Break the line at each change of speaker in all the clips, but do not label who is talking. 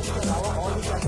इसके अलावा और भी क्या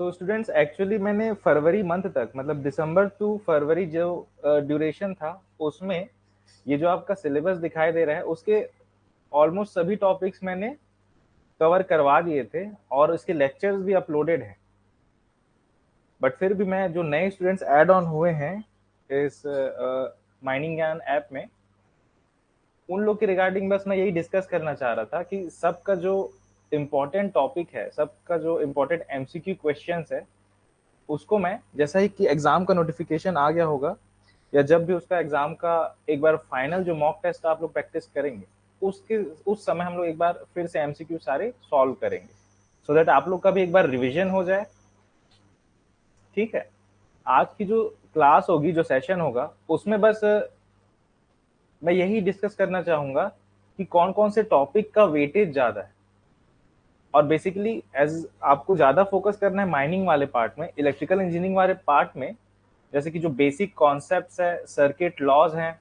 सो स्टूडेंट्स, एक्चुअली मैंने फरवरी मंथ तक, मतलब दिसंबर टू फरवरी जो ड्यूरेशन था, उसमें ये जो आपका सिलेबस दिखाई दे रहा है उसके ऑलमोस्ट सभी टॉपिक्स मैंने कवर करवा दिए थे और इसके लेक्चर्स भी अपलोडेड हैं। बट फिर भी मैं जो नए स्टूडेंट्स ऐड ऑन हुए हैं इस माइनिंग ज्ञान ऐप में, उन लोग के रिगार्डिंग बस मैं यही डिस्कस करना चाह रहा था कि सबका जो इम्पोर्टेंट टॉपिक है, सबका जो इम्पोर्टेंट एमसीक्यू क्वेश्चंस है, उसको मैं जैसा ही कि एग्जाम का नोटिफिकेशन आ गया होगा या जब भी उसका एग्जाम का एक बार फाइनल जो मॉक टेस्ट आप लोग प्रैक्टिस करेंगे, उस समय हम लोग एक बार फिर से एमसीक्यू सारे सॉल्व करेंगे, सो दैट आप लोग का भी एक बार रिविजन हो जाए। ठीक है, आज की जो क्लास होगी, जो सेशन होगा, उसमें बस मैं यही डिस्कस करना चाहूंगा कि कौन कौन से टॉपिक का वेटेज ज्यादा है। और बेसिकली एज आपको ज्यादा फोकस करना है माइनिंग वाले पार्ट में, इलेक्ट्रिकल इंजीनियरिंग वाले पार्ट में, जैसे कि जो बेसिक कॉन्सेप्ट्स है, सर्किट लॉज हैं,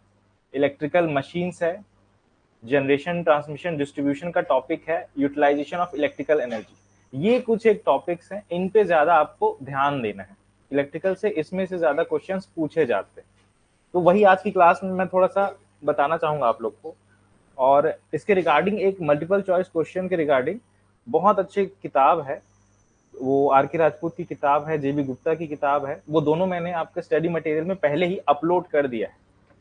इलेक्ट्रिकल मशीन्स है, जनरेशन, ट्रांसमिशन, डिस्ट्रीब्यूशन का टॉपिक है, यूटिलाइजेशन ऑफ इलेक्ट्रिकल एनर्जी, ये कुछ एक टॉपिक्स हैं, इन पे ज्यादा आपको ध्यान देना है। इलेक्ट्रिकल से इसमें से ज्यादा क्वेश्चंस पूछे जाते हैं, तो वही आज की क्लास में मैं थोड़ा सा बताना चाहूंगा आप लोग को। और इसके रिगार्डिंग एक मल्टीपल चॉइस क्वेश्चन के रिगार्डिंग बहुत अच्छी किताब है, वो आर के राजपूत की किताब है, जेबी गुप्ता की किताब है, वो दोनों मैंने आपके स्टडी मटेरियल में पहले ही अपलोड कर दिया है।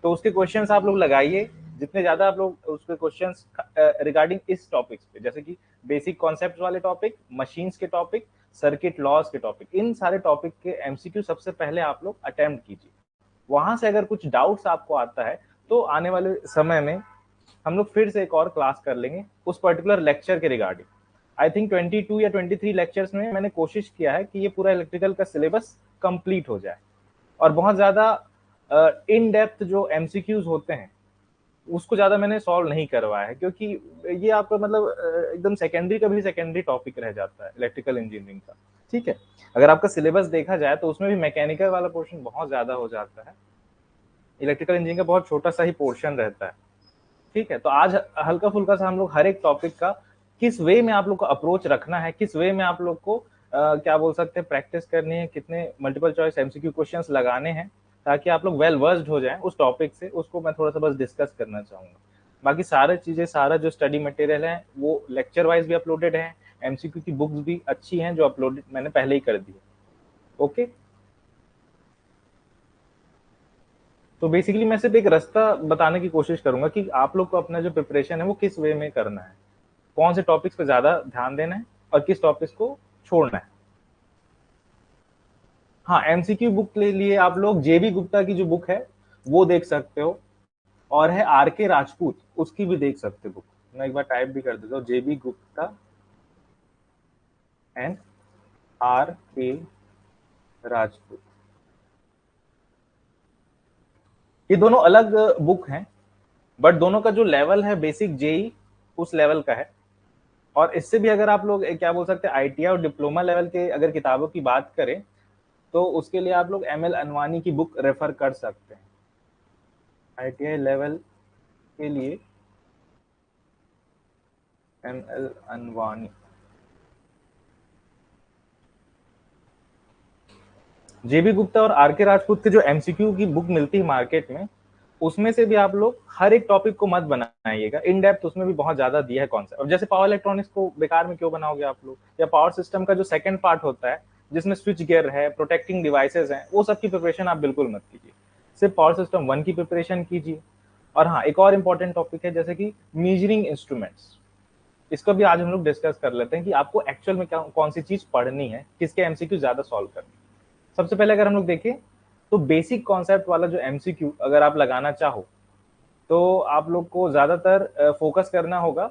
तो उसके क्वेश्चंस आप लोग लगाइए, जितने ज्यादा आप लोग उसके क्वेश्चंस रिगार्डिंग इस टॉपिक्स पे, जैसे कि बेसिक कॉन्सेप्ट वाले टॉपिक, मशीन्स के टॉपिक, सर्किट लॉज के टॉपिक, इन सारे टॉपिक के एमसीक्यू सबसे पहले आप लोग अटेम्प्ट कीजिए। वहां से अगर कुछ डाउट्स आपको आता है तो आने वाले समय में हम लोग फिर से एक और क्लास कर लेंगे उस पर्टिकुलर लेक्चर के रिगार्डिंग। आई थिंक 22 या 23 लेक्चर्स में मैंने कोशिश किया है कि ये पूरा इलेक्ट्रिकल का सिलेबस कंप्लीट हो जाए, और बहुत ज्यादा इन डेप्थ जो एमसीक्यूज होते हैं उसको ज्यादा मैंने सॉल्व नहीं करवाया है, क्योंकि ये आपका मतलब एकदम सेकेंडरी का भी सेकेंडरी टॉपिक रह जाता है इलेक्ट्रिकल इंजीनियरिंग का। ठीक है, अगर आपका सिलेबस देखा जाए तो उसमें भी मैकेनिकल वाला पोर्शन बहुत ज्यादा हो जाता है, इलेक्ट्रिकल इंजीनियरिंग का बहुत छोटा सा ही पोर्शन रहता है। ठीक है, तो आज हल्का फुल्का सा हम लोग हर एक टॉपिक का किस वे में आप लोग को अप्रोच रखना है, किस वे में आप लोग को क्या बोल सकते हैं, प्रैक्टिस करनी है, कितने मल्टीपल चॉइस एमसीक्यू क्वेश्चंस लगाने हैं, ताकि आप लोग वेल वर्स्ड हो जाएं उस टॉपिक से, उसको मैं थोड़ा सा बस डिस्कस करना चाहूंगा। बाकी सारी चीजें, सारा जो स्टडी मटेरियल है वो लेक्चर वाइज भी अपलोडेड है, एमसीक्यू की बुक्स भी अच्छी हैं जो अपलोडेड मैंने पहले ही कर दी है। ओके, तो बेसिकली मैं सिर्फ एक रास्ता बताने की कोशिश करूंगा कि आप लोग को अपना जो प्रिपरेशन है वो किस वे में करना है, कौन से टॉपिक्स पे ज्यादा ध्यान देना है और किस टॉपिक्स को छोड़ना है। हाँ, एमसीक्यू बुक के लिए आप लोग जेबी गुप्ता की जो बुक है वो देख सकते हो, और है आर के राजपूत, उसकी भी देख सकते हो बुक। मैं एक बार टाइप भी कर देता हूँ, जेबी गुप्ता एंड आर के राजपूत, ये दोनों अलग बुक हैं, बट दोनों का जो लेवल है बेसिक जेई उस लेवल का है। और इससे भी अगर आप लोग क्या बोल सकते हैं, आईटीआई और डिप्लोमा लेवल के अगर किताबों की बात करें तो उसके लिए आप लोग एमएल अनवानी की बुक रेफर कर सकते हैं। आईटीआई लेवल के लिए एमएल अनवानी, जेबी गुप्ता और आर के राजपूत के जो एमसीक्यू की बुक मिलती है मार्केट में, उसमें से भी आप लोग हर एक टॉपिक को मत बनाइएगा इन डेप्थ, उसमें भी बहुत ज्यादा दिया है कॉन्सेप्ट। अब जैसे पावर इलेक्ट्रॉनिक्स को बेकार में क्यों बनाओगे आप लोग, या पावर सिस्टम का जो सेकंड पार्ट होता है जिसमें स्विच गियर है, प्रोटेक्टिंग डिवाइसेस हैं, वो सब की प्रिपरेशन आप बिल्कुल मत कीजिए, सिर्फ पावर सिस्टम 1 की प्रिपरेशन कीजिए। और हाँ, एक और इम्पोर्टेंट टॉपिक है जैसे कि मीजरिंग इंस्ट्रूमेंट्स, इसको भी आज हम लोग डिस्कस कर लेते हैं कि आपको एक्चुअल में क्या, कौन सी चीज पढ़नी है, किसके एमसीक्यू ज्यादा सॉल्व करनी है। सबसे पहले अगर हम लोग देखें तो बेसिक कॉन्सेप्ट वाला जो एमसीक्यू अगर आप लगाना चाहो तो आप लोग को ज्यादातर फोकस करना होगा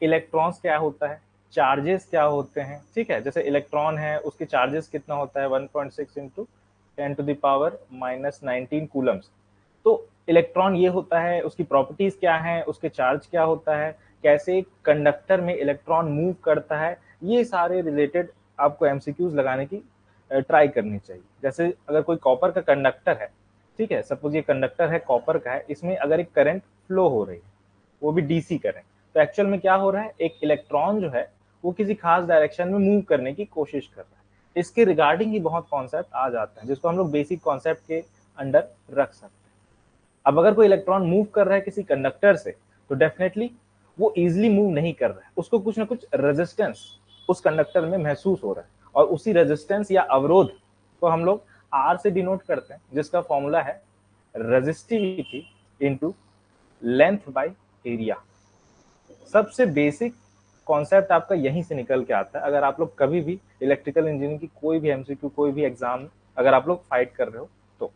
इलेक्ट्रॉन्स क्या होता है, चार्जेस क्या होते हैं, ठीक है। जैसे इलेक्ट्रॉन है उसके चार्जेस कितना होता है 1.6 इंटू 10⁻⁻19 कूलम्स। तो इलेक्ट्रॉन ये होता है, उसकी प्रॉपर्टीज क्या है, उसके चार्ज क्या होता है, कैसे कंडक्टर में इलेक्ट्रॉन मूव करता है, ये सारे रिलेटेड आपको एमसीक्यूज लगाने की ट्राई करनी चाहिए। जैसे अगर कोई कॉपर का कंडक्टर है, ठीक है, सपोज ये कंडक्टर है कॉपर का है, इसमें अगर एक करंट फ्लो हो रही है, वो भी डीसी करंट, तो एक्चुअल में क्या हो रहा है, एक इलेक्ट्रॉन जो है वो किसी खास डायरेक्शन में मूव करने की कोशिश कर रहा है। इसके रिगार्डिंग ही बहुत कॉन्सेप्ट आ जाते हैं जिसको हम लोग बेसिक कॉन्सेप्ट के अंडर रख सकते हैं। अब अगर कोई इलेक्ट्रॉन मूव कर रहा है किसी कंडक्टर से, तो डेफिनेटली वो इजिली मूव नहीं कर रहा है, उसको कुछ ना कुछ रेजिस्टेंस उस कंडक्टर में महसूस हो रहा है, और उसी रेजिस्टेंस या अवरोध को हम लोग आर से डिनोट करते हैं, जिसका फॉर्मूला है resistivity into length by area. सबसे बेसिक कॉन्सेप्ट आपका यहीं से निकल के आता है। अगर आप लोग कभी भी इलेक्ट्रिकल इंजीनियरिंग की कोई भी एमसीक्यू, कोई भी एग्जाम अगर आप लोग फाइट कर रहे हो तो।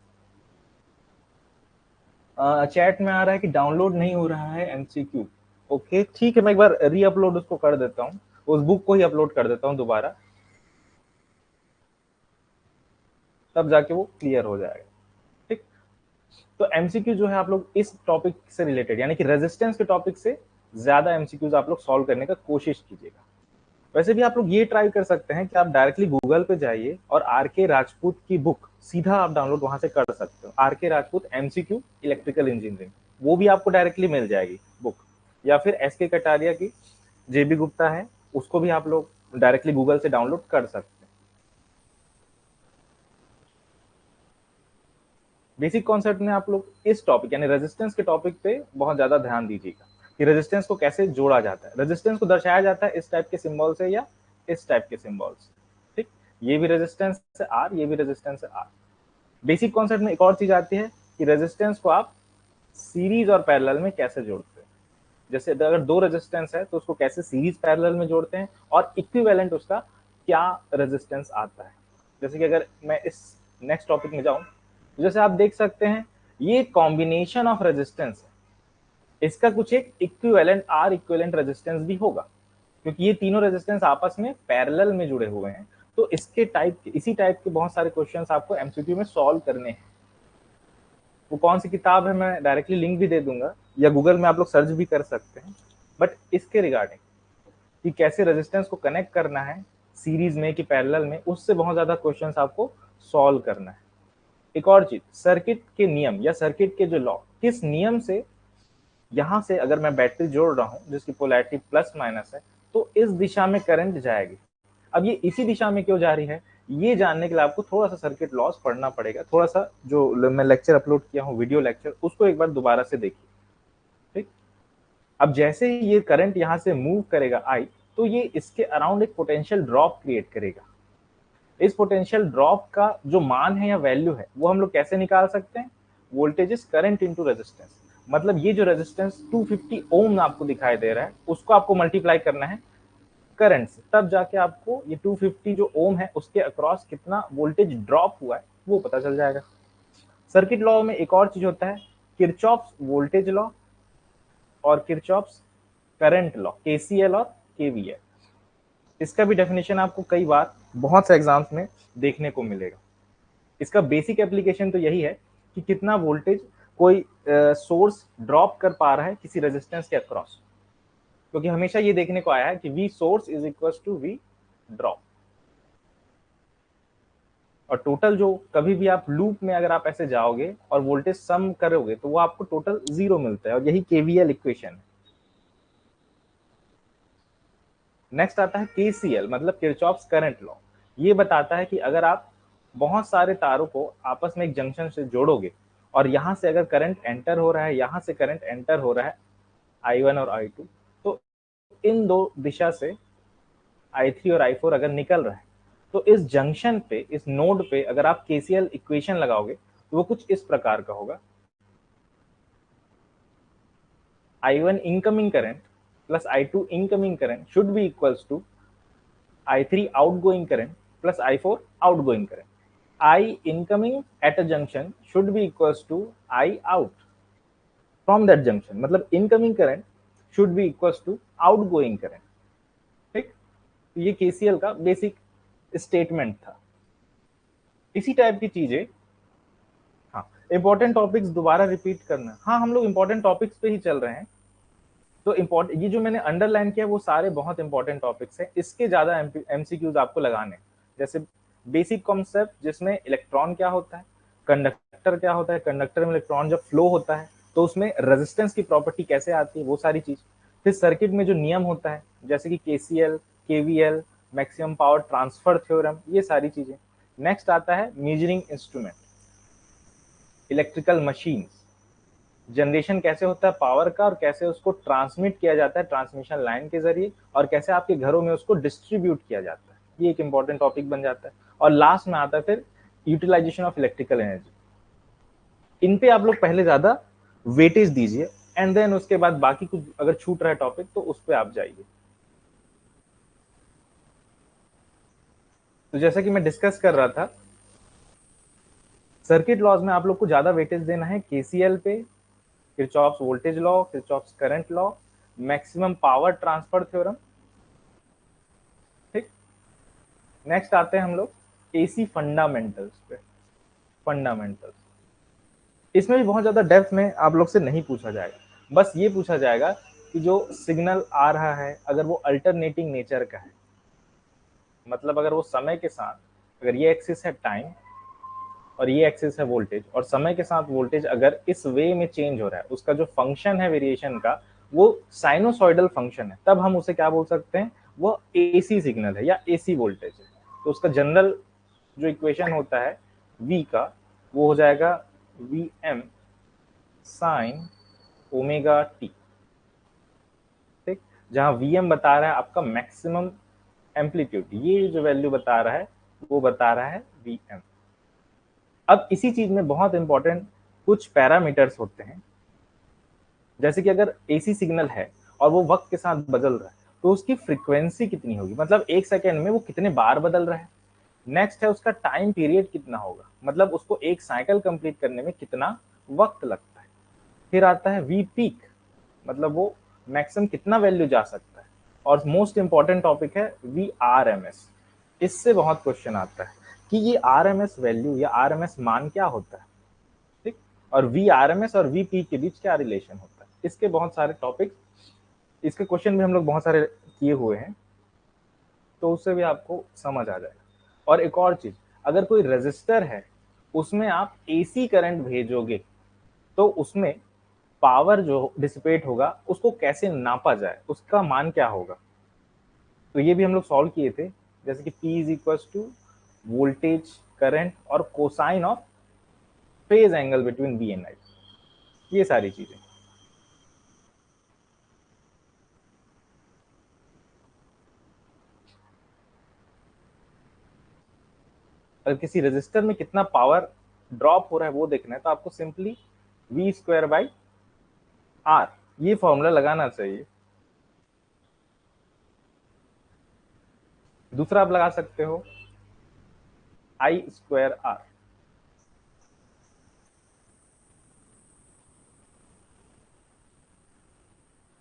चैट में आ रहा है कि डाउनलोड नहीं हो रहा है एमसीक्यू। ओके ठीक है, मैं एक बार री अपलोड उसको कर देता हूँ, उस बुक को ही अपलोड कर देता हूँ दोबारा, तब जाके वो क्लियर हो जाएगा। ठीक, तो एमसीक्यू जो है आप लोग इस टॉपिक से रिलेटेड यानी कि रेजिस्टेंस के टॉपिक से ज्यादा एमसीक्यूज आप लोग सॉल्व करने का कोशिश कीजिएगा। वैसे भी आप लोग ये ट्राई कर सकते हैं कि आप डायरेक्टली गूगल पे जाइए और आर के राजपूत की बुक सीधा आप डाउनलोड वहां से कर सकते हो, आर के राजपूत एमसीक्यू इलेक्ट्रिकल इंजीनियरिंग, वो भी आपको डायरेक्टली मिल जाएगी बुक। या फिर एस के कटारिया की जेबी गुप्ता है, उसको भी आप लोग डायरेक्टली गूगल से डाउनलोड कर सकते हैं। बेसिक कॉन्सेप्ट में आप लोग इस टॉपिक यानी रेजिस्टेंस के टॉपिक पे बहुत ज्यादा ध्यान दीजिएगा कि रेजिस्टेंस को कैसे जोड़ा जाता है। रेजिस्टेंस को दर्शाया जाता है इस टाइप के सिंबल से या इस टाइप के सिंबल से, ठीक। ये भी रेजिस्टेंस है आर, ये भी रेजिस्टेंस है आर। बेसिक कॉन्सेप्ट में एक और चीज आती है कि रेजिस्टेंस को आप सीरीज और पैरेलल में कैसे जोड़ते हैं। जैसे अगर दो रेजिस्टेंस है तो उसको कैसे सीरीज पैरेलल में जोड़ते हैं, और इक्विवेलेंट उसका क्या रेजिस्टेंस आता है। जैसे कि अगर मैं इस नेक्स्ट टॉपिक में जाऊं, जैसे आप देख सकते हैं ये कॉम्बिनेशन ऑफ रेजिस्टेंस है, इसका कुछ एक इक्विवेलेंट आर इक्विवेलेंट रेजिस्टेंस भी होगा, क्योंकि ये तीनों रेजिस्टेंस आपस में पैरेलल में जुड़े हुए हैं। तो इसके टाइप के, इसी टाइप के बहुत सारे क्वेश्चंस आपको एमसीक्यू में सॉल्व करने हैं। वो कौन सी किताब है मैं डायरेक्टली लिंक भी दे दूंगा, या गूगल में आप लोग सर्च भी कर सकते हैं। बट इसके रिगार्डिंग कि कैसे रेजिस्टेंस को कनेक्ट करना है सीरीज में कि पैरेलल में, उससे बहुत ज्यादा क्वेश्चंस आपको सॉल्व करना है। एक और चीज, सर्किट के नियम या सर्किट के जो लॉ, किस नियम से यहां से अगर मैं बैटरी जोड़ रहा हूं जिसकी पोलैरिटी प्लस माइनस है, तो इस दिशा में करंट जाएगी। अब ये इसी दिशा में क्यों जा रही है, ये जानने के लिए आपको थोड़ा सा सर्किट लॉस पढ़ना पड़ेगा। थोड़ा सा जो मैं लेक्चर अपलोड किया हूँ वीडियो लेक्चर, उसको एक बार दोबारा से देखिए, ठीक। अब जैसे ही ये करंट यहाँ से मूव करेगा आई, तो ये इसके अराउंड एक पोटेंशियल ड्रॉप क्रिएट करेगा। इस पोटेंशियल ड्रॉप का जो मान है या वैल्यू है वो हम लोग कैसे निकाल सकते हैं, voltage is current into resistance. मतलब ये जो रेजिस्टेंस 250 ओम आपको दिखाई दे रहा है, उसको आपको मल्टीप्लाई करना है करंट से, तब जाके आपको ये 250 जो ओम है उसके अक्रॉस कितना वोल्टेज ड्रॉप हुआ है वो पता चल जाएगा। सर्किट लॉ में एक और चीज होता है, किरचॉफ्स वोल्टेज लॉ और किरचॉफ्स करंट लॉ, केसीएल और केवीएल। इसका भी डेफिनेशन आपको कई बार बहुत से एग्जाम्स में देखने को मिलेगा। इसका बेसिक एप्लीकेशन तो यही है कि कितना वोल्टेज कोई सोर्स ड्रॉप कर पा रहा है किसी रेजिस्टेंस के अक्रॉस, क्योंकि हमेशा ये देखने को आया है कि V source is equal to V drop. और टोटल जो कभी भी आप लूप में अगर आप ऐसे जाओगे और वोल्टेज सम करोगे तो वो आपको टोटल 0 मिलता है, और यही केवीएल इक्वेशन है। नेक्स्ट आता है केसीएल, मतलब किरचॉफ्स करंट लॉ। ये बताता है कि अगर आप बहुत सारे तारों को आपस में एक जंक्शन से जोड़ोगे, और यहां से अगर करंट एंटर हो रहा है, यहां से करंट एंटर हो रहा है I1 और I2, तो इन दो दिशा से I3 और I4 अगर निकल रहा है, तो इस जंक्शन पे, इस नोड पे अगर आप केसीएल इक्वेशन लगाओगे तो वो कुछ इस प्रकार का होगा, I1 incoming current plus I2 incoming current should be equals to I3 outgoing current plus I4 outgoing current. I incoming at a junction should be equals to I out from that junction. मतलब incoming current should be equals to outgoing current. ठीक, तो ये KCL का basic statement था। इसी type की चीजें, हाँ, इंपॉर्टेंट टॉपिक्स दोबारा रिपीट करना। हाँ, हम लोग इंपॉर्टेंट टॉपिक्स पे ही चल रहे हैं। तो इम्पोर्टेंट, ये जो मैंने अंडरलाइन किया वो सारे बहुत इंपॉर्टेंट टॉपिक्स हैं। इसके ज्यादा एमसीक्यूज आपको लगाने हैं। जैसे बेसिक कॉन्सेप्ट, जिसमें इलेक्ट्रॉन क्या होता है, कंडक्टर क्या होता है, कंडक्टर में इलेक्ट्रॉन जब फ्लो होता है तो उसमें रेजिस्टेंस की प्रॉपर्टी कैसे आती है, वो सारी चीज। फिर सर्किट में जो नियम होता है, जैसे कि KCL, KVL, maximum power transfer theorem, ये सारी चीजें। नेक्स्ट आता है measuring instrument, electrical machine, generation कैसे होता है पावर का, और कैसे उसको ट्रांसमिट किया जाता है ट्रांसमिशन लाइन के जरिए, और कैसे आपके घरों में उसको डिस्ट्रीब्यूट किया जाता है, ये एक इंपॉर्टेंट टॉपिक बन जाता है। और लास्ट में आता है फिर यूटिलाइजेशन ऑफ इलेक्ट्रिकल एनर्जी। इन पे आप लोग पहले ज्यादा वेटेज दीजिए, एंड देन उसके बाद बाकी कुछ अगर छूट रहा है टॉपिक तो उस पर आप जाइए। तो जैसा कि मैं डिस्कस कर रहा था, सर्किट लॉज में आप लोग को ज्यादा वेटेज देना है केसीएल पे, Kirchhoff's voltage law, Kirchhoff's current law, maximum power transfer theorem. ठीक, नेक्स्ट आते हैं हम लोग एसी फंडामेंटल्स पे। फंडामेंटल्स, इसमें भी बहुत ज्यादा डेप्थ में आप लोग से नहीं पूछा जाएगा, बस ये पूछा जाएगा कि जो सिग्नल आ रहा है अगर वो अल्टरनेटिंग नेचर का है, मतलब अगर वो समय के साथ, अगर ये एक्सिस है टाइम और ये एक्सिस है वोल्टेज, और समय के साथ वोल्टेज अगर इस वे में चेंज हो रहा है, उसका जो फंक्शन है वेरिएशन का वो साइनोसॉइडल फंक्शन है, तब हम उसे क्या बोल सकते हैं, वो एसी सिग्नल है या एसी वोल्टेज है। तो उसका जनरल जो इक्वेशन होता है v का, वो हो जाएगा V m sine omega t. ठीक, जहां वी एम बता रहा है आपका मैक्सिमम एम्पलीट्यूड, ये जो वैल्यू बता रहा है वो बता रहा है वी एम। अब इसी चीज में बहुत इंपॉर्टेंट कुछ पैरामीटर्स होते हैं, जैसे कि अगर एसी सिग्नल है और वो वक्त के साथ बदल रहा है तो उसकी फ्रीक्वेंसी कितनी होगी, मतलब एक सेकेंड में वो कितने बार बदल रहा है। नेक्स्ट है उसका टाइम पीरियड कितना होगा, मतलब उसको एक साइकिल कंप्लीट करने में कितना वक्त लगता है। फिर आता है वी पीक, मतलब वो मैक्सिमम कितना वैल्यू जा सकता है। और मोस्ट इंपॉर्टेंट टॉपिक है वी आर एम एस। इससे बहुत क्वेश्चन आता है कि ये आर एम एस वैल्यू या आर एम एस मान क्या होता है। ठीक, और वी आर एम एस और वी पीक के बीच क्या रिलेशन होता है, इसके बहुत सारे टॉपिक, इसके क्वेश्चन भी हम लोग बहुत सारे किए हुए हैं, तो उससे भी आपको समझ आ जाएगा। और एक और चीज, अगर कोई रेजिस्टर है उसमें आप एसी करंट भेजोगे तो उसमें पावर जो डिसिपेट होगा उसको कैसे नापा जाए, उसका मान क्या होगा, तो ये भी हम लोग सॉल्व किए थे। जैसे कि P is equal to voltage current और cosine of phase angle between V and I, ये सारी चीजें। अगर किसी रेजिस्टर में कितना पावर ड्रॉप हो रहा है वो देखना है तो आपको simply V square by R, ये फॉर्मूला लगाना चाहिए। दूसरा आप लगा सकते हो I स्क्वायर R।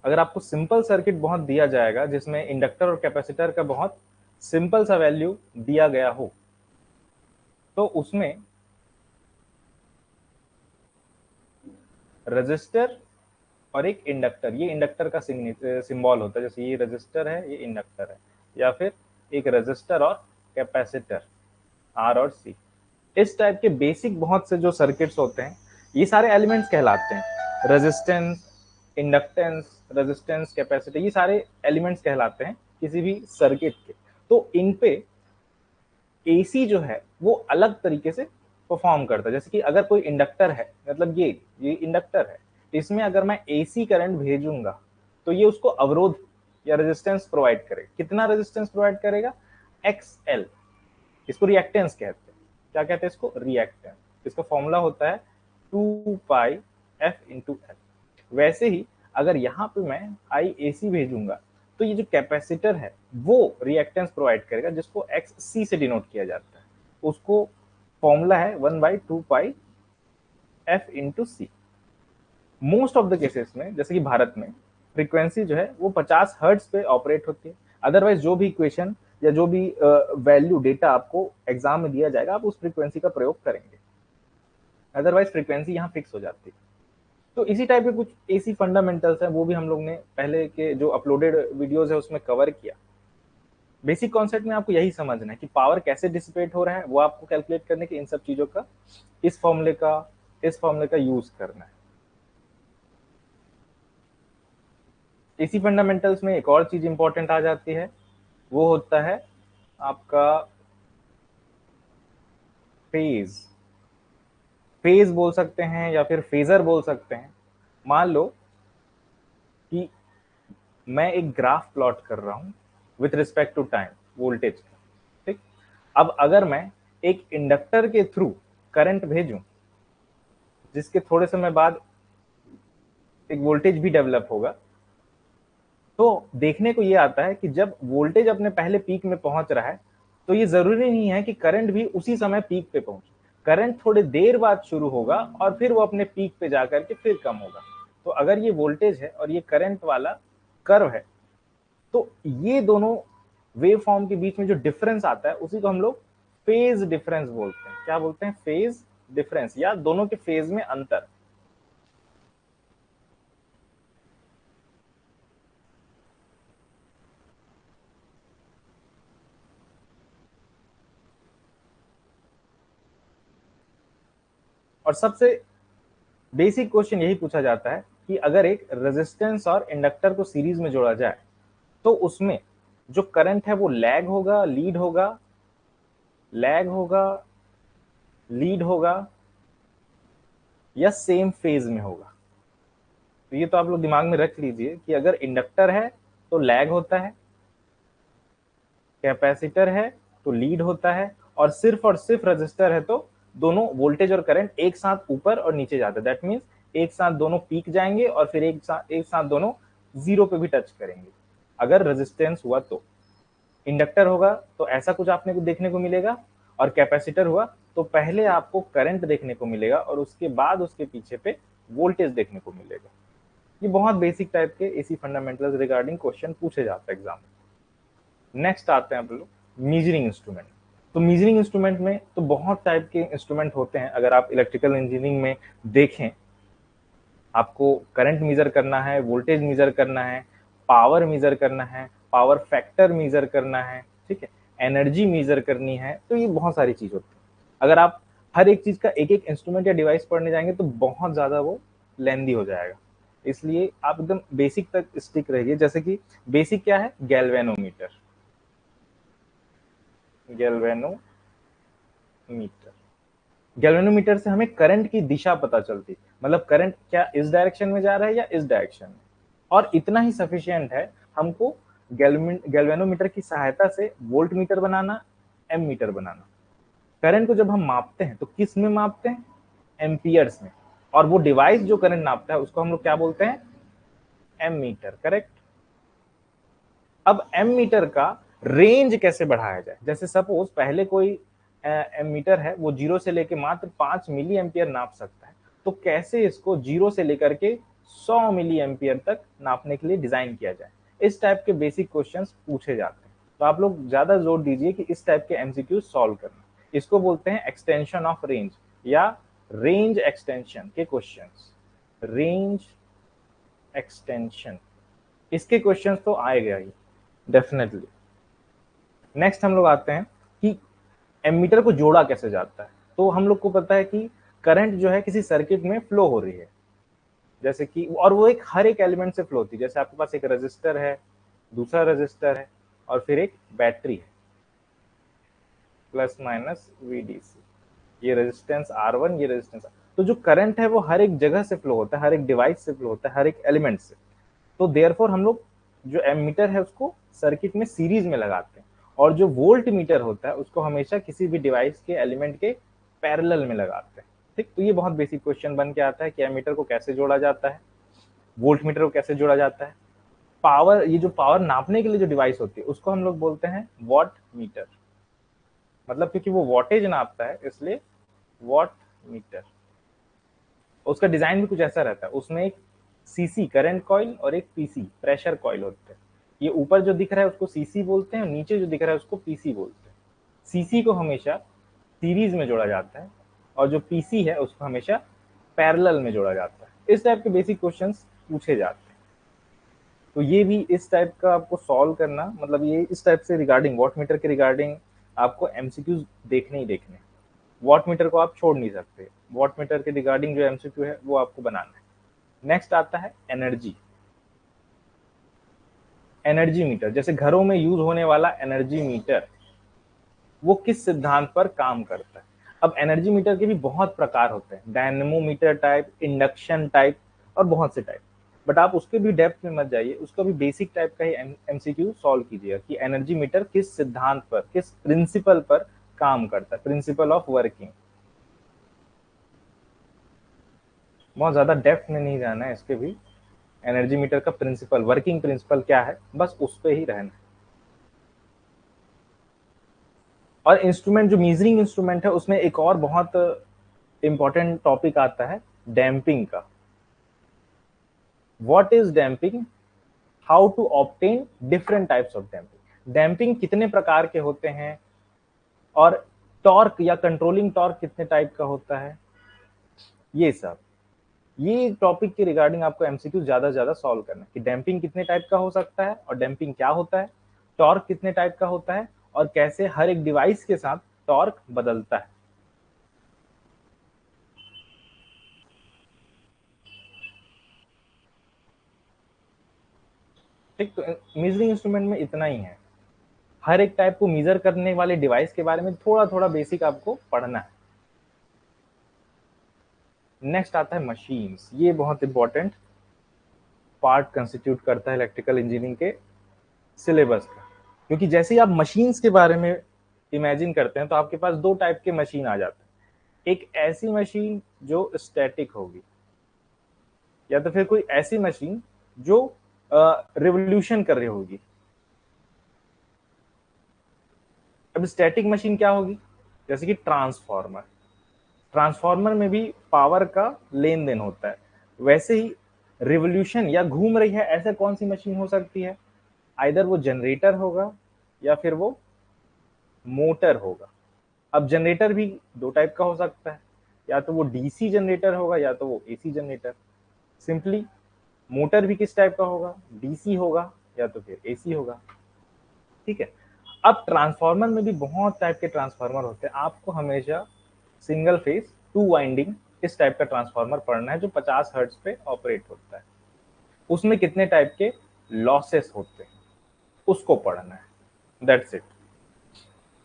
अगर आपको सिंपल सर्किट बहुत दिया जाएगा जिसमें इंडक्टर और कैपेसिटर का बहुत सिंपल सा वैल्यू दिया गया हो, तो उसमें रेजिस्टर और एक इंडक्टर, ये इंडक्टर का सिंबल होता है, जैसे ये रेजिस्टर है ये इंडक्टर है, या फिर एक रेजिस्टर और कैपेसिटर आर और सी। इस टाइप के बेसिक बहुत से जो सर्किट्स होते हैं ये सारे एलिमेंट्स कहलाते हैं, रेजिस्टेंस, इंडक्टेंस, रेजिस्टेंस, कैपेसिटी, ये सारे एलिमेंट्स कहलाते हैं किसी भी सर्किट के। तो इन पे एसी जो है वो अलग तरीके से परफॉर्म करता है। जैसे कि अगर कोई इंडक्टर है, मतलब ये इंडक्टर है, इसमें अगर मैं एसी करंट भेजूंगा तो ये उसको अवरोध या रेजिस्टेंस प्रोवाइड करेगा। कितना रेजिस्टेंस प्रोवाइड करेगा, एक्सएल। इसको रिएक्टेंस कहते हैं। क्या कहते हैं इसको, रिएक्टेंस। इसका फॉर्मूला होता है 2 पाई एफ इंटू एल। वैसे ही अगर यहाँ पे मैं आई एसी भेजूंगा तो ये जो कैपेसिटर है वो रिएक्टेंस प्रोवाइड करेगा, जिसको एक्स सी से डिनोट किया जाता है। उसको फॉर्मूला है 1/2 pi f into C. Most of the cases में, जैसे कि भारत में, फ्रीक्वेंसी जो है वो 50 हर्ट्ज पे ऑपरेट होती है। अदरवाइज जो भी इक्वेशन या जो भी वैल्यू डेटा आपको एग्जाम में दिया जाएगा, आप उस फ्रीक्वेंसी का प्रयोग करेंगे, अदरवाइज फ्रीक्वेंसी यहाँ फिक्स हो जाती है। तो इसी टाइप के कुछ एसी फंडामेंटल्स हैं, वो भी हम लोग ने पहले के जो अपलोडेड वीडियोस है उसमें कवर किया। बेसिक कॉन्सेप्ट में आपको यही समझना है कि पावर कैसे डिसिपेट हो रहा है, वो आपको कैलकुलेट करने के इन सब चीजों का इस फॉर्मूले का यूज करना है। इसी फंडामेंटल्स में एक और चीज इंपॉर्टेंट आ जाती है, वो होता है आपका फेज। फेज बोल सकते हैं या फिर फेजर बोल सकते हैं। मान लो कि मैं एक ग्राफ प्लॉट कर रहा हूं with respect to time, voltage का, ठीक। अब अगर मैं एक इंडक्टर के थ्रू करंट भेजूं, जिसके थोड़े समय बाद एक वोल्टेज भी डेवलप होगा, तो देखने को ये आता है कि जब वोल्टेज अपने पहले पीक में पहुंच रहा है, तो ये जरूरी नहीं है कि करंट भी उसी समय पीक पे पहुंचे। करंट थोड़ी देर बाद शुरू होगा और फिर वो अपने पीक पे जाकर के फिर कम होगा। तो अगर ये वोल्टेज है और ये करंट वाला कर्व है, तो ये दोनों वेव फॉर्म के बीच में जो डिफरेंस आता है, उसी को हम लोग फेज डिफरेंस बोलते हैं। क्या बोलते हैं? फेज डिफरेंस, या दोनों के फेज में अंतर। और सबसे बेसिक क्वेश्चन यही पूछा जाता है कि अगर एक रेजिस्टेंस और इंडक्टर को सीरीज में जोड़ा जाए, तो उसमें जो करंट है वो लैग होगा, लीड होगा, लैग होगा, लीड होगा, या सेम फेज में होगा। तो ये तो आप लोग दिमाग में रख लीजिए कि अगर इंडक्टर है तो लैग होता है, कैपेसिटर है तो लीड होता है, और सिर्फ रजिस्टर है तो दोनों वोल्टेज और करंट एक साथ ऊपर और नीचे जाते हैं। दैट मीन्स एक साथ दोनों पीक जाएंगे और फिर एक साथ दोनों जीरो पे भी टच करेंगे, अगर रेजिस्टेंस हुआ तो। इंडक्टर होगा तो ऐसा कुछ आपने को देखने को मिलेगा, और कैपेसिटर हुआ तो पहले आपको करंट देखने को मिलेगा और उसके बाद उसके पीछे पे वोल्टेज देखने को मिलेगा। ये बहुत बेसिक टाइप के एसी फंडामेंटल्स रिगार्डिंग क्वेश्चन पूछे जाते हैं एग्जाम में। नेक्स्ट आते हैं आप लोग मीजरिंग इंस्ट्रूमेंट। तो मीजरिंग इंस्ट्रूमेंट में तो बहुत टाइप के इंस्ट्रूमेंट होते हैं। अगर आप इलेक्ट्रिकल इंजीनियरिंग में देखें, आपको करंट मेजर करना है, वोल्टेज मेजर करना है, पावर मेजर करना है, पावर फैक्टर मेजर करना है, ठीक है, एनर्जी मेजर करनी है, तो ये बहुत सारी चीज होती है। अगर आप हर एक चीज का एक एक इंस्ट्रूमेंट या डिवाइस पढ़ने जाएंगे तो बहुत ज्यादा वो लेंदी हो जाएगा। इसलिए आप एकदम बेसिक तक स्टिक रहिए। जैसे कि बेसिक क्या है? गैल्वेनोमीटर। गैल्वेनोमीटर, गैल्वेनोमीटर से हमें करंट की दिशा पता चलती है, मतलब करंट क्या इस डायरेक्शन में जा रहा है या इस डायरेक्शन में। और इतना ही सफिशिएंट है हमको गैल्वेनोमीटर की सहायता से वोल्ट मीटर बनाना, एम मीटर बनाना। करंट को जब हम मापते हैं तो किस में मापते हैं? एम्पियर्स में। और वो डिवाइस जो करंट नापता है उसको हम लोग क्या बोलते हैं? M meter, correct. अब एम मीटर का रेंज कैसे बढ़ाया जाए? जैसे सपोज पहले कोई एम मीटर है, वो 0 से लेके मात्र 5 मिली एम्पियर नाप सकता है, तो कैसे इसको 0 से लेकर के 100 मिली एम्पियर तक नापने के लिए डिजाइन किया जाए? इस टाइप के बेसिक क्वेश्चंस पूछे जाते हैं। तो आप लोग ज्यादा जोर दीजिए कि इस टाइप के एमसीक्यू सॉल्व करना। इसको बोलते हैं एक्सटेंशन ऑफ रेंज या रेंज एक्सटेंशन के क्वेश्चंस। रेंज एक्सटेंशन, इसके क्वेश्चंस तो आएगा ही डेफिनेटली। नेक्स्ट हम लोग आते हैं कि एमीटर को जोड़ा कैसे जाता है। तो हम लोग को पता है कि करंट जो है किसी सर्किट में फ्लो हो रही है, जैसे कि, और वो एक हर एक एलिमेंट से फ्लो होती है। जैसे आपके पास एक रजिस्टर है, दूसरा रजिस्टर है, और फिर एक बैटरी है, प्लस माइनस वीडीसी, ये रेजिस्टेंस R1, ये रेजिस्टेंस तो जो करंट है वो हर एक जगह से फ्लो होता है, हर एक डिवाइस से फ्लो होता है, हर एक एलिमेंट से। तो देयरफॉर हम लोग जो एमीटर है उसको सर्किट में सीरीज में लगाते हैं, और जो वोल्ट मीटर होता है उसको हमेशा किसी भी डिवाइस के एलिमेंट के पैरेलल में लगाते हैं, ठीक। तो ये बहुत बेसिक क्वेश्चन बन के आता है कि एमीटर को कैसे जोड़ा जाता है, वोल्ट मीटर को कैसे जोड़ा जाता है। पावर, ये जो पावर नापने के लिए जो डिवाइस होती है उसको हम लोग बोलते हैं वॉट मीटर, मतलब क्योंकि वो वॉटेज नापता है इसलिए वॉट मीटर। उसका डिजाइन भी कुछ ऐसा रहता है, उसमें एक सीसी करंट कॉइल और एक पीसी प्रेशर कॉइल होते हैं। ये ऊपर जो दिख रहा है उसको सीसी बोलते हैं और नीचे जो दिख रहा है उसको पीसी बोलते हैं। सीसी को हमेशा सीरीज में जोड़ा जाता है और जो पीसी है उसको हमेशा पैरेलल में जोड़ा जाता है। इस टाइप के बेसिक क्वेश्चंस पूछे जाते हैं। तो ये भी इस टाइप का आपको सॉल्व करना, मतलब ये इस टाइप से रिगार्डिंग वॉट मीटर के रिगार्डिंग आपको एमसीक्यूज देखने ही देखने। वॉट मीटर को आप छोड़ नहीं सकते, वॉट मीटर के रिगार्डिंग जो एमसीक्यू है वो आपको बनाना है। नेक्स्ट आता है एनर्जी। एनर्जी मीटर, जैसे घरों में यूज होने वाला एनर्जी मीटर, वो किस सिद्धांत पर काम करता है। अब एनर्जी मीटर के भी बहुत प्रकार होते हैं, डायनेमोमीटर टाइप, इंडक्शन टाइप और बहुत से टाइप। बट आप उसके भी डेप्थ में मत जाइए, उसका भी बेसिक टाइप का ही एमसीक्यू सॉल्व कीजिएगा कि एनर्जी मीटर किस सिद्धांत पर, किस प्रिंसिपल पर काम करता है, प्रिंसिपल ऑफ वर्किंग। बहुत ज्यादा डेप्थ में नहीं जाना है इसके भी। एनर्जी मीटर का प्रिंसिपल, वर्किंग प्रिंसिपल क्या है, बस उस पर ही रहना है। और इंस्ट्रूमेंट, जो मीजरिंग इंस्ट्रूमेंट है, उसमें एक और बहुत इंपॉर्टेंट टॉपिक आता है डैम्पिंग का। What is damping, how to obtain different types of damping, damping कितने प्रकार के होते हैं, और टॉर्क या कंट्रोलिंग टॉर्क कितने टाइप का होता है, ये सब। ये टॉपिक के रिगार्डिंग आपको एमसीक्यू ज्यादा से ज्यादा सॉल्व करना है कि डैम्पिंग कितने टाइप का हो सकता है और डैम्पिंग क्या होता है, टॉर्क कितने टाइप का होता है और कैसे हर एक डिवाइस के साथ टॉर्क बदलता है। ठीक, तो मेजरिंग इंस्ट्रूमेंट में इतना ही है। हर एक टाइप को मेजर करने वाले डिवाइस के बारे में थोड़ा थोड़ा बेसिक आपको पढ़ना है। नेक्स्ट आता है मशीन्स। ये बहुत इंपॉर्टेंट पार्ट कंस्टिट्यूट करता है इलेक्ट्रिकल इंजीनियरिंग के सिलेबस का। क्योंकि जैसे ही आप मशीन्स के बारे में इमेजिन करते हैं तो आपके पास दो टाइप के मशीन आ जाते हैं। एक ऐसी मशीन जो स्टैटिक होगी, या तो फिर कोई ऐसी मशीन जो रिवोल्यूशन कर रही होगी। अब स्टैटिक मशीन क्या होगी, जैसे कि ट्रांसफार्मर। ट्रांसफार्मर में भी पावर का लेन देन होता है। वैसे ही रिवोल्यूशन या घूम रही है, ऐसे कौन सी मशीन हो सकती है, आइदर वो जनरेटर होगा या फिर वो मोटर होगा। अब जनरेटर भी दो टाइप का हो सकता है, या तो वो डीसी जनरेटर होगा या तो वो एसी जनरेटर। सिंपली मोटर भी किस टाइप का होगा, डीसी होगा या तो फिर एसी होगा। ठीक है। अब ट्रांसफार्मर में भी बहुत टाइप के ट्रांसफार्मर होते हैं। आपको हमेशा सिंगल फेज टू वाइंडिंग इस टाइप का ट्रांसफार्मर पढ़ना है जो 50 हर्ट्ज पे ऑपरेट होता है। उसमें कितने टाइप के लॉसेस होते हैं उसको पढ़ना है, दैट्स इट।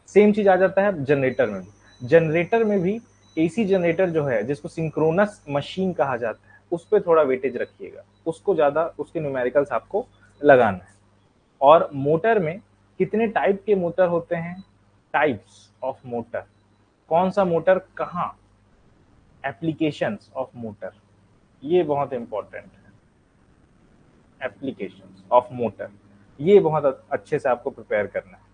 सेम चीज आ जाता है जनरेटर में भी। जनरेटर में भी एसी जनरेटर जो है, जिसको सिंक्रोनस मशीन कहा जाता है, उस पर थोड़ा वेटेज रखिएगा, उसको ज्यादा उसके न्यूमेरिकल्स आपको लगाना है। और मोटर में कितने टाइप के मोटर होते हैं, टाइप्स ऑफ मोटर, कौन सा मोटर कहाँ, एप्लीकेशंस ऑफ मोटर, ये बहुत इंपॉर्टेंट है। एप्लीकेशंस ऑफ मोटर, ये बहुत अच्छे से आपको प्रिपेयर करना है।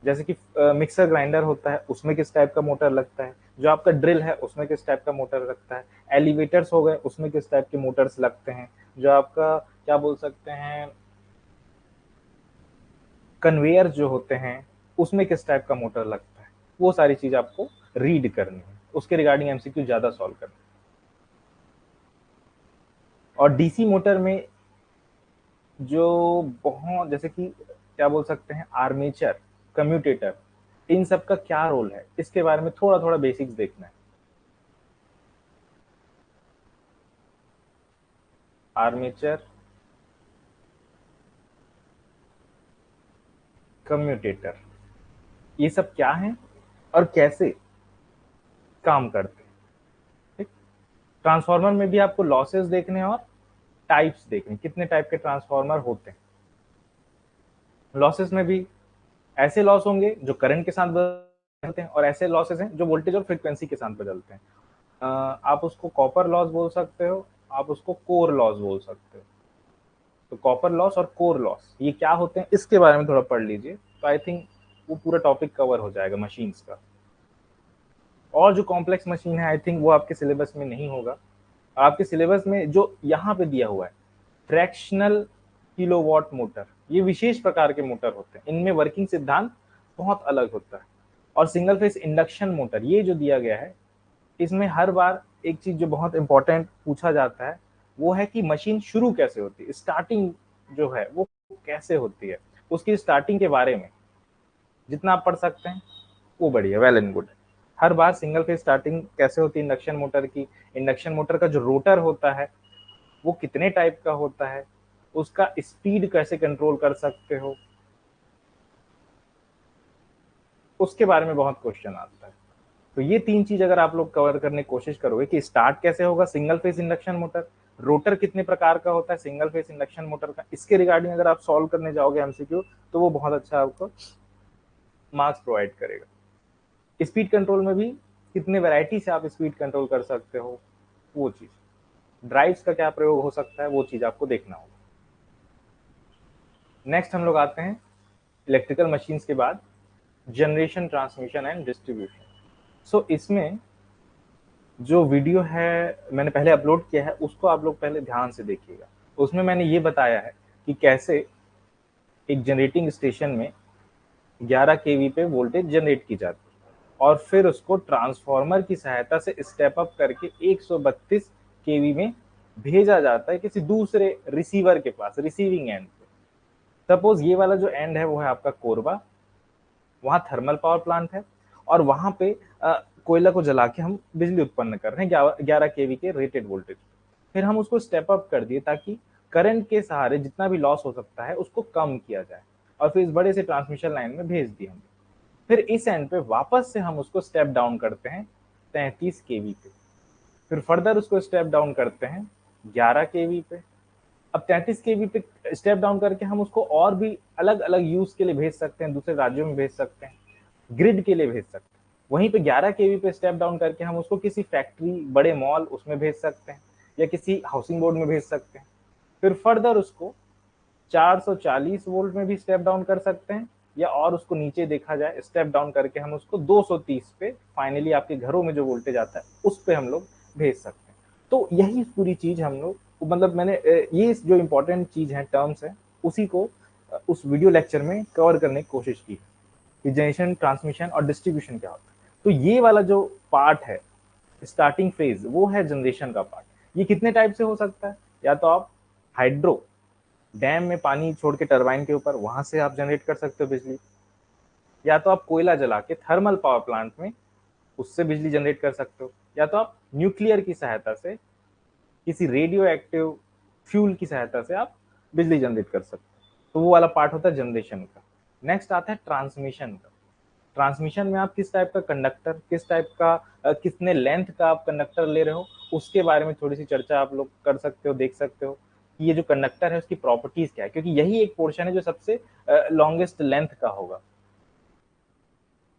जैसे कि मिक्सर ग्राइंडर होता है, उसमें किस टाइप का मोटर लगता है, जो आपका ड्रिल है उसमें किस टाइप का मोटर लगता है, एलिवेटर्स हो गए उसमें किस टाइप के मोटर्स लगते हैं, जो आपका क्या बोल सकते हैं, कन्वेयर जो होते हैं उसमें किस टाइप का मोटर लगता है, वो सारी चीज आपको रीड करनी है, उसके रिगार्डिंग एमसीक्यू ज्यादा सॉल्व करना है। और डीसी मोटर में जो बहुत, जैसे कि क्या बोल सकते हैं, आर्मेचर, कम्यूटेटर, इन सब का क्या रोल है, इसके बारे में थोड़ा थोड़ा बेसिक्स देखना है। आर्मेचर, कम्यूटेटर, ये सब क्या है और कैसे काम करते हैं। ठीक। ट्रांसफार्मर में भी आपको लॉसेस देखने हैं और टाइप्स देखने, कितने टाइप के ट्रांसफार्मर होते हैं। लॉसेस में भी ऐसे लॉस होंगे जो करंट के साथ बदलते हैं और ऐसे लॉसेस हैं जो वोल्टेज और फ्रीक्वेंसी के साथ बदलते हैं। आप उसको कॉपर लॉस बोल सकते हो, आप उसको कोर लॉस बोल सकते हो। तो कॉपर लॉस और कोर लॉस ये क्या होते हैं, इसके बारे में थोड़ा पढ़ लीजिए, तो आई थिंक वो पूरा टॉपिक कवर हो जाएगा मशीन्स का। और जो कॉम्प्लेक्स मशीन है आई थिंक वो आपके सिलेबस में नहीं होगा। आपके सिलेबस में जो यहाँ पे दिया हुआ है फ्रैक्शनल किलोवाट मोटर, ये विशेष प्रकार के मोटर होते हैं, इनमें वर्किंग सिद्धांत बहुत अलग होता है। और सिंगल फेस इंडक्शन मोटर ये जो दिया गया है, इसमें हर बार एक चीज जो बहुत इंपॉर्टेंट पूछा जाता है वो है कि मशीन शुरू कैसे होती है, स्टार्टिंग जो है वो कैसे होती है, उसकी स्टार्टिंग के बारे में जितना आप पढ़ सकते हैं वो बढ़िया, well and good. Her bar single phase starting कैसे होती है इंडक्शन मोटर की, इंडक्शन मोटर का जो रोटर होता है वो कितने टाइप का होता है, उसका स्पीड कैसे कंट्रोल कर सकते हो, उसके बारे में बहुत क्वेश्चन आता है। तो ये तीन चीज अगर आप लोग कवर करने की कोशिश करोगे कि स्टार्ट कैसे होगा single phase induction motor, rotor कितने प्रकार का होता है सिंगल फेज इंडक्शन मोटर का, इसके रिगार्डिंग अगर आप सॉल्व करने जाओगे एमसीक्यू तो वो बहुत अच्छा आपको मार्क्स प्रोवाइड करेगा। स्पीड कंट्रोल में भी कितने वैरायटी से आप स्पीड कंट्रोल कर सकते हो, वो चीज, ड्राइव्स का क्या प्रयोग हो सकता है, वो चीज आपको देखना होगा। नेक्स्ट हम लोग आते हैं इलेक्ट्रिकल मशीन्स के बाद जनरेशन, ट्रांसमिशन एंड डिस्ट्रीब्यूशन। सो इसमें जो वीडियो है मैंने पहले अपलोड किया है उसको आप लोग पहले ध्यान से देखिएगा। उसमें मैंने ये बताया है कि कैसे एक जनरेटिंग स्टेशन में 11 केवी पे वोल्टेज जनरेट की जाती है और फिर उसको ट्रांसफार्मर की सहायता से स्टेप अप करके 132 केवी में भेजा जाता है किसी दूसरे रिसीवर के पास, रिसीविंग एंड पे। सपोज ये वाला जो एंड है वो है आपका कोरबा, वहां थर्मल पावर प्लांट है और वहां पे कोयला को जला के हम बिजली उत्पन्न कर रहे हैं 11 केवी के रेटेड वोल्टेज। फिर हम उसको स्टेप अप कर दिए ताकि करंट के सहारे जितना भी लॉस हो सकता है उसको कम किया जाए और फिर इस बड़े से ट्रांसमिशन लाइन में भेज दिए हमने। फिर इस एंड पे वापस से हम उसको स्टेप डाउन करते हैं 33 केवी पे, फिर फर्दर उसको स्टेप डाउन करते हैं 11 केवी पे। अब 33 केवी पे स्टेप डाउन करके हम उसको और भी अलग अलग यूज के लिए भेज सकते हैं, दूसरे राज्यों में भेज सकते हैं, ग्रिड के लिए भेज सकते हैं। वहीं पे 11 केवी पे स्टेप डाउन करके हम उसको किसी फैक्ट्री, बड़े मॉल उसमें भेज सकते हैं या किसी हाउसिंग बोर्ड में भेज सकते हैं। फिर फर्दर उसको 440 वोल्ट में भी स्टेप डाउन कर सकते हैं या और उसको नीचे देखा जाए स्टेप डाउन करके हम उसको 230 पे फाइनली आपके घरों में जो वोल्टेज आता है उस पे हम लोग भेज सकते हैं। तो यही पूरी चीज हम लोग, मतलब मैंने ये जो इंपॉर्टेंट चीज है, टर्म्स है, उसी को उस वीडियो लेक्चर में कवर करने की कोशिश की कि जनरेशन, ट्रांसमिशन और डिस्ट्रीब्यूशन क्या होता है। तो ये वाला जो पार्ट है स्टार्टिंग फेज वो है जनरेशन का पार्ट। ये कितने टाइप से हो सकता है, या तो आप हाइड्रो डैम में पानी छोड़ के टरबाइन के ऊपर वहां से आप जनरेट कर सकते हो बिजली, या तो आप कोयला जला के थर्मल पावर प्लांट में उससे बिजली जनरेट कर सकते हो, या तो आप न्यूक्लियर की सहायता से, किसी रेडियो एक्टिव फ्यूल की सहायता से आप बिजली जनरेट कर सकते हो। तो वो वाला पार्ट होता है जनरेशन का। नेक्स्ट आता है ट्रांसमिशन का। ट्रांसमिशन में आप किस टाइप का कंडक्टर, किस टाइप का कितने लेंथ का आप कंडक्टर ले रहे हो उसके बारे में थोड़ी सी चर्चा आप लोग कर सकते हो, देख सकते हो कि ये जो कंडक्टर है उसकी प्रॉपर्टीज क्या है, क्योंकि यही एक पोर्शन है जो सबसे लॉन्गेस्ट लेंथ का होगा।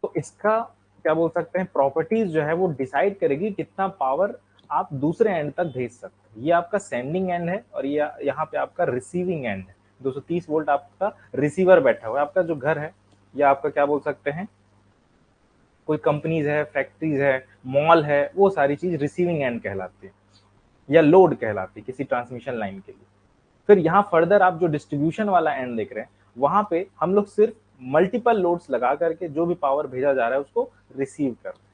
तो इसका क्या बोल सकते हैं, प्रॉपर्टीज जो है वो डिसाइड करेगी कितना पावर आप दूसरे एंड तक भेज सकते हैं। ये आपका सेंडिंग एंड है और ये यहाँ पे आपका रिसीविंग एंड है। 230 वोल्ट आपका रिसीवर बैठा हुआ है, आपका जो घर है या आपका क्या बोल सकते हैं कोई कंपनीज है, फैक्ट्रीज है, मॉल है, वो सारी चीज रिसीविंग एंड कहलाती है या लोड कहलाती है किसी ट्रांसमिशन लाइन के लिए। फिर यहाँ फर्दर आप जो डिस्ट्रीब्यूशन वाला एंड देख रहे हैं वहां पे हम लोग सिर्फ मल्टीपल लोड्स लगा करके जो भी पावर भेजा जा रहा है उसको रिसीव कर रहे हैं।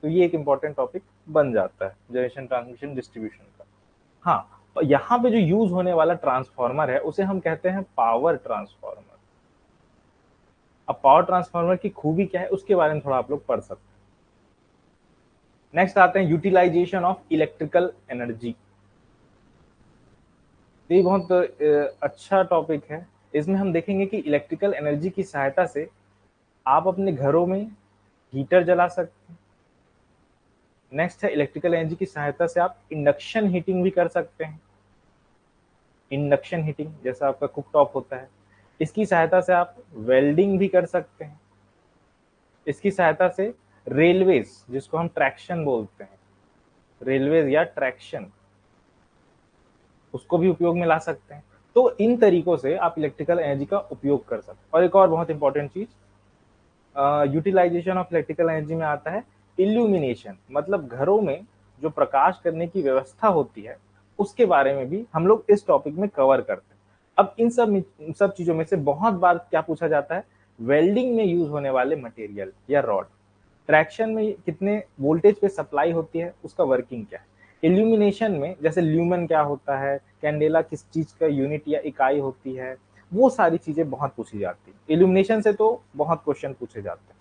तो ये एक इंपॉर्टेंट टॉपिक बन जाता है जनरेशन, ट्रांसमिशन, डिस्ट्रीब्यूशन का। हाँ, यहाँ पे जो यूज होने वाला ट्रांसफार्मर है उसे हम कहते हैं पावर ट्रांसफार्मर। अब पावर ट्रांसफार्मर की खूबी क्या है उसके बारे में थोड़ा आप लोग पढ़ सकते हैं। नेक्स्ट आते हैं यूटिलाइजेशन ऑफ इलेक्ट्रिकल एनर्जी। ये बहुत अच्छा टॉपिक है। इसमें हम देखेंगे कि इलेक्ट्रिकल एनर्जी की सहायता से आप अपने घरों में हीटर जला सकते हैं। नेक्स्ट है इलेक्ट्रिकल एनर्जी की सहायता से आप इंडक्शन हीटिंग भी कर सकते हैं। इंडक्शन हीटिंग जैसा आपका कुकटॉप होता है, इसकी सहायता से आप वेल्डिंग भी कर सकते हैं। इसकी सहायता से रेलवेज, जिसको हम ट्रैक्शन बोलते हैं, रेलवेज या ट्रैक्शन, उसको भी उपयोग में ला सकते हैं। तो इन तरीकों से आप इलेक्ट्रिकल एनर्जी का उपयोग कर सकते हैं। और एक और बहुत इंपॉर्टेंट चीज यूटिलाइजेशन ऑफ इलेक्ट्रिकल एनर्जी में आता है इल्यूमिनेशन मतलब घरों में जो प्रकाश करने की व्यवस्था होती है उसके बारे में भी हम लोग इस टॉपिक में कवर करते हैं। अब इन सब चीजों में से बहुत बार क्या पूछा जाता है, वेल्डिंग में यूज होने वाले मटेरियल या रॉड, ट्रैक्शन में कितने वोल्टेज पे सप्लाई होती है, उसका वर्किंग क्या है, इल्यूमिनेशन में जैसे ल्यूमन क्या होता है, कैंडेला किस चीज का यूनिट या इकाई होती है, वो सारी चीजें बहुत पूछी जाती है। इल्यूमिनेशन से तो बहुत क्वेश्चन पूछे जाते हैं।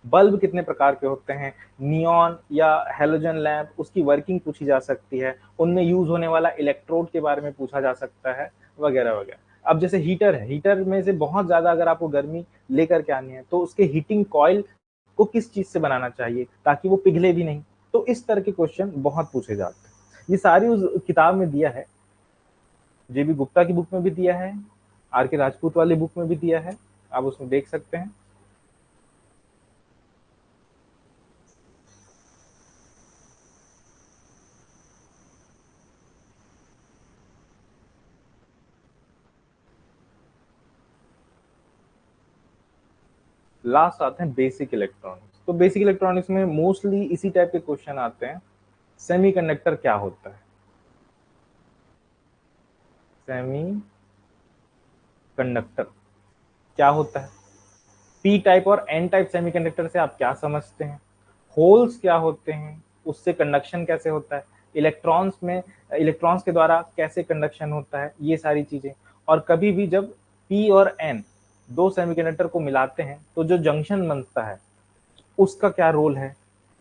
बल्ब कितने प्रकार के होते हैं, नियॉन या हेलोजन लैंप, उसकी वर्किंग पूछी जा सकती है, उनमें यूज होने वाला इलेक्ट्रोड के बारे में पूछा जा सकता है, वगैरह वगैरह। अब जैसे हीटर है, हीटर में से बहुत ज्यादा अगर आपको गर्मी लेकर के आनी है तो उसके हीटिंग कॉइल को किस चीज से बनाना चाहिए ताकि वो पिघले भी नहीं। तो इस तरह के क्वेश्चन बहुत पूछे जाते हैं। ये सारी उस किताब में दिया है, जेबी गुप्ता की बुक में भी दिया है, आर के राजपूत वाली बुक में भी दिया है, आप उसमें देख सकते हैं। लास्ट आते हैं बेसिक इलेक्ट्रॉनिक्स। तो बेसिक इलेक्ट्रॉनिक्स में मोस्टली इसी टाइप के क्वेश्चन आते हैं। सेमीकंडक्टर क्या होता है, सेमी कंडक्टर क्या होता है, पी टाइप और एन टाइप सेमीकंडक्टर से आप क्या समझते हैं, होल्स क्या होते हैं, उससे कंडक्शन कैसे होता है, इलेक्ट्रॉन्स में इलेक्ट्रॉन्स के द्वारा कैसे कंडक्शन होता है, ये सारी चीजें। और कभी भी जब पी और एन दो सेमीकंडक्टर को मिलाते हैं तो जो जंक्शन बनता है उसका क्या रोल है,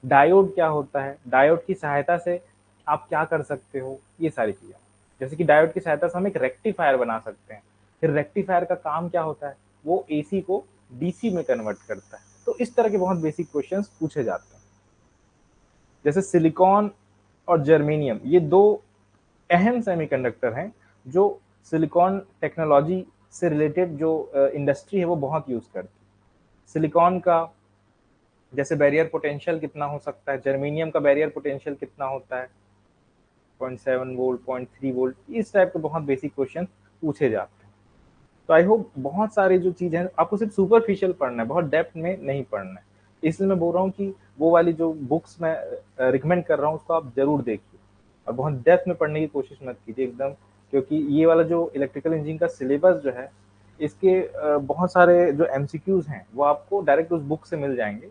डायोड क्या होता है, डायोड की सहायता से आप क्या कर सकते हो, ये सारी चीजें। जैसे कि डायोड की सहायता से हम एक रेक्टिफायर बना सकते हैं, फिर रेक्टिफायर का काम क्या होता है, वो एसी को डीसी में कन्वर्ट करता है। तो इस तरह के बहुत बेसिक क्वेश्चंस पूछे जाते हैं। जैसे सिलिकॉन और जर्मेनियम ये दो अहम सेमीकंडक्टर हैं जो सिलिकॉन टेक्नोलॉजी से रिलेटेड जो इंडस्ट्री है वो बहुत यूज करती है। सिलिकॉन का जैसे बैरियर पोटेंशियल कितना हो सकता है, जर्मेनियम का बैरियर पोटेंशियल कितना होता है, 0.7 वोल्ट, 0.3 वोल्ट, इस टाइप के बहुत बेसिक क्वेश्चन पूछे जाते हैं। तो आई होप बहुत सारे जो चीज़ है आपको सिर्फ सुपरफिशियल पढ़ना है, बहुत डेप्थ में नहीं पढ़ना है। इसलिए मैं बोल रहा हूँ कि वो वाली जो बुक्स मैं रिकमेंड कर रहा हूँ उसको आप जरूर देखिए और बहुत डेप्थ में पढ़ने की कोशिश मत कीजिए एकदम, क्योंकि ये वाला जो इलेक्ट्रिकल इंजीनियरिंग का सिलेबस जो है इसके बहुत सारे जो एमसीक्यूज हैं वो आपको डायरेक्ट उस बुक से मिल जाएंगे,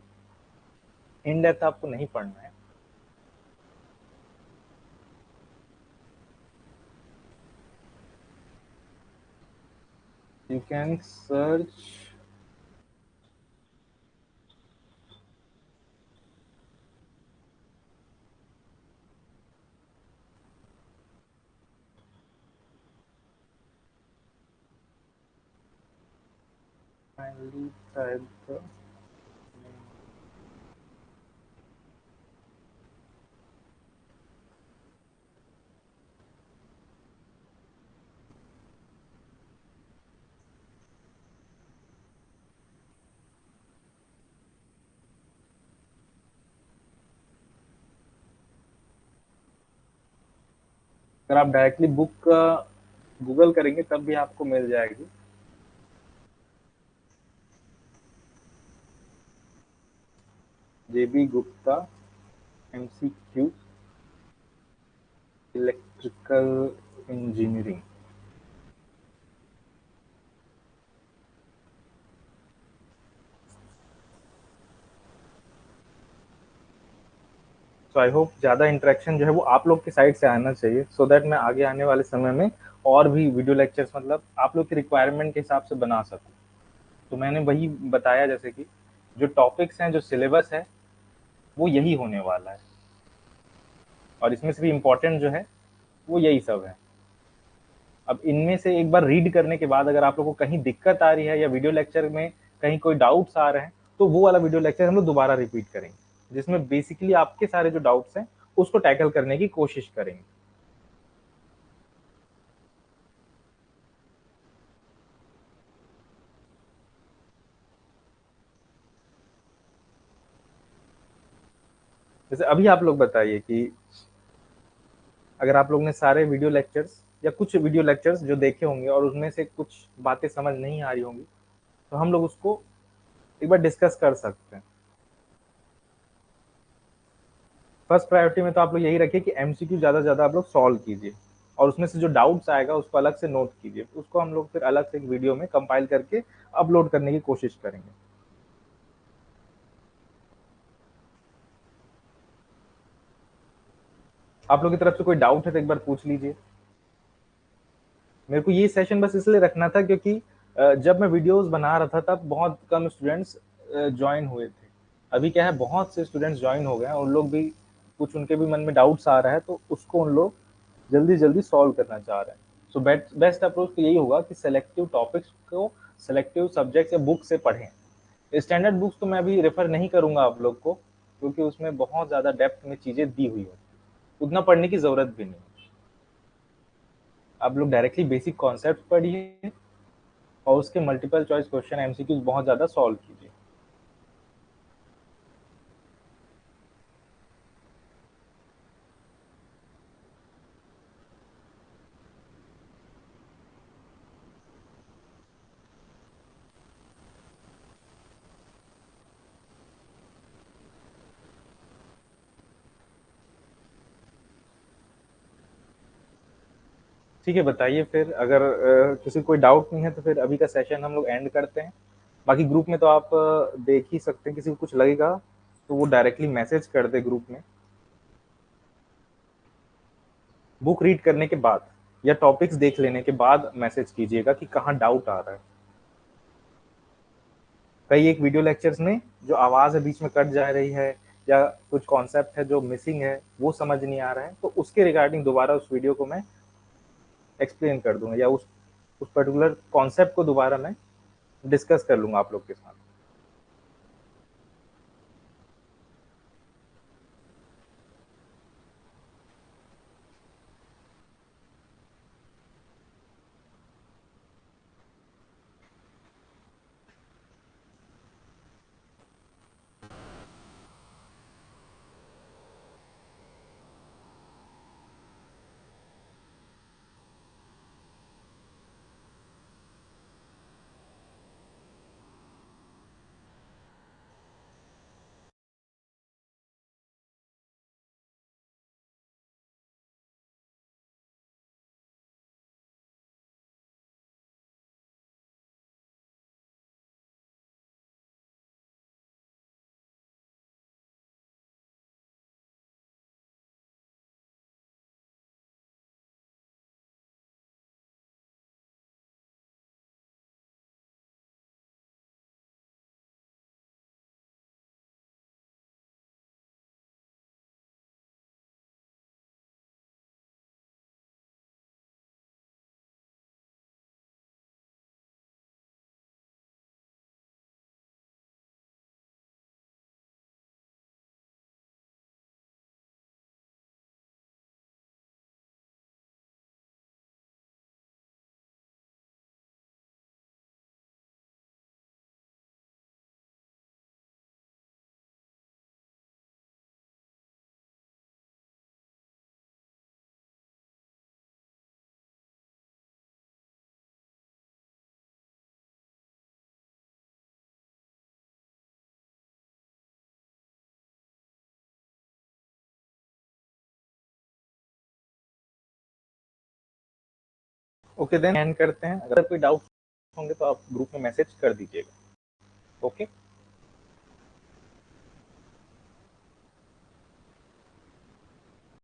इन डेप्थ आपको नहीं पढ़ना है। You can search kindly type the अगर आप डायरेक्टली बुक गूगल करेंगे तब भी आपको मिल जाएगी। जेबी गुप्ता एमसीक्यू इलेक्ट्रिकल इंजीनियरिंग। तो आई होप ज्यादा इंटरेक्शन जो है वो आप लोग की साइड से आना चाहिए, सो दैट मैं आगे आने वाले समय में और भी वीडियो लेक्चर्स मतलब आप लोग की रिक्वायरमेंट के हिसाब से बना सकूं। तो मैंने वही बताया जैसे कि जो टॉपिक्स हैं, जो सिलेबस है वो यही होने वाला है और इसमें से भी इम्पोर्टेंट जो है वो यही सब है। अब इनमें से एक बार रीड करने के बाद अगर आप लोगों को कहीं दिक्कत आ रही है या वीडियो लेक्चर में कहीं कोई डाउट्स आ रहे हैं तो वो वाला वीडियो लेक्चर हम लोग दोबारा रिपीट करेंगे जिसमें बेसिकली आपके सारे जो डाउट्स हैं उसको टैकल करने की कोशिश करेंगे। जैसे अभी आप लोग बताइए कि अगर आप लोग ने सारे वीडियो लेक्चर्स या कुछ वीडियो लेक्चर्स जो देखे होंगे और उसमें से कुछ बातें समझ नहीं आ रही होंगी तो हम लोग उसको एक बार डिस्कस कर सकते हैं। फर्स्ट प्रायोरिटी में तो आप लोग यही रखिए कि एमसीक्यू ज़्यादा से ज़्यादा आप लोग सॉल्व कीजिए और उसमें से जो डाउट्स आएगा उसको अलग से नोट कीजिए। उसको हम लोग फिर अलग से एक वीडियो में कंपाइल करके अपलोड करने की कोशिश करेंगे। आप लोग की तरफ से कोई डाउट है तो एक बार पूछ लीजिए। मेरे को ये सेशन बस इसलिए रखना था क्योंकि जब मैं वीडियोस बना रहा था तब बहुत कम स्टूडेंट्स ज्वाइन हुए थे। अभी क्या है, बहुत से स्टूडेंट्स ज्वाइन हो गए हैं, उन लोग भी कुछ उनके भी मन में डाउट्स आ रहा है तो उसको उन लोग जल्दी जल्दी सॉल्व करना चाह रहे हैं। सो बेस्ट अप्रोच तो यही होगा कि सेलेक्टिव टॉपिक्स को सेलेक्टिव सब्जेक्ट या बुक से पढ़ें। स्टैंडर्ड बुक्स तो मैं अभी रेफर नहीं करूंगा आप लोग को, क्योंकि उसमें बहुत ज्यादा डेप्थ में चीजें दी हुई है, उतना पढ़ने की जरूरत भी नहीं। आप लोग डायरेक्टली बेसिक कॉन्सेप्ट पढ़िए और उसके मल्टीपल चॉइस क्वेश्चन एमसीक्यूज बहुत ज्यादा सॉल्व कीजिए। ठीक है, बताइए फिर। अगर किसी को कोई डाउट नहीं है तो फिर अभी का सेशन हम लोग एंड करते हैं। बाकी ग्रुप में तो आप देख ही सकते हैं, किसी को कुछ लगेगा तो वो डायरेक्टली मैसेज कर दे ग्रुप में, बुक रीड करने के बाद या टॉपिक्स देख लेने के बाद मैसेज कीजिएगा कि कहाँ डाउट आ रहा है। कई एक वीडियो लेक्चर्स में जो आवाज है बीच में कट जा रही है या कुछ कॉन्सेप्ट है जो मिसिंग है वो समझ नहीं आ रहा है, तो उसके रिगार्डिंग दोबारा उस वीडियो को मैं एक्सप्लेन कर दूंगा या उस पर्टिकुलर कॉन्सेप्ट को दोबारा मैं डिस्कस कर लूंगा आप लोग के साथ। ओके देन एंड करते हैं। अगर कोई डाउट होंगे तो आप ग्रुप में मैसेज कर दीजिएगा। ओके।